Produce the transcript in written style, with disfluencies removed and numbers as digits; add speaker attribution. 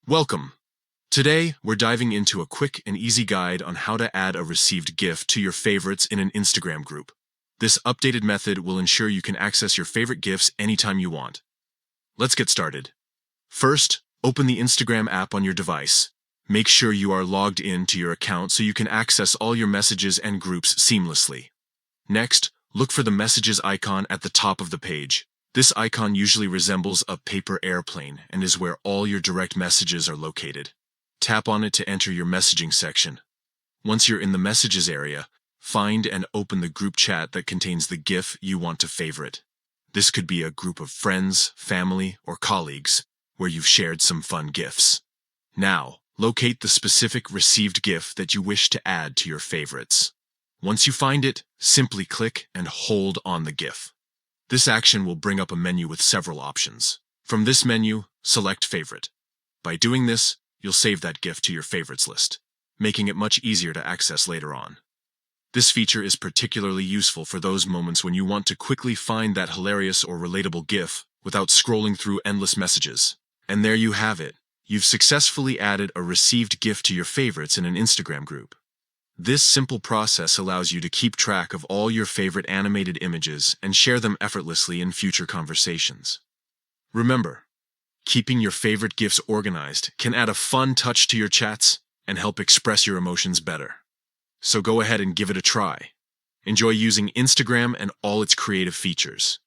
Speaker 1: Welcome! Today, we're diving into a quick and easy guide on how to add a received GIF to your favorites in an Instagram group. This updated method will ensure you can access your favorite GIFs anytime you want. Let's get started. First, open the Instagram app on your device. Make sure you are logged in to your account so you can access all your messages and groups seamlessly. Next, look for the messages icon at the top of the page. This icon usually resembles a paper airplane and is where all your direct messages are located. Tap on it to enter your messaging section. Once you're in the messages area, find and open the group chat that contains the GIF you want to favorite. This could be a group of friends, family, or colleagues where you've shared some fun GIFs. Now, locate the specific received GIF that you wish to add to your favorites. Once you find it, simply click and hold on the GIF. This action will bring up a menu with several options. From this menu, select Favorite. By doing this, you'll save that GIF to your favorites list, making it much easier to access later on. This feature is particularly useful for those moments when you want to quickly find that hilarious or relatable GIF without scrolling through endless messages. And there you have it. You've successfully added a received GIF to your favorites in an Instagram group. This simple process allows you to keep track of all your favorite animated images and share them effortlessly in future conversations. Remember, keeping your favorite GIFs organized can add a fun touch to your chats and help express your emotions better. So go ahead and give it a try. Enjoy using Instagram and all its creative features.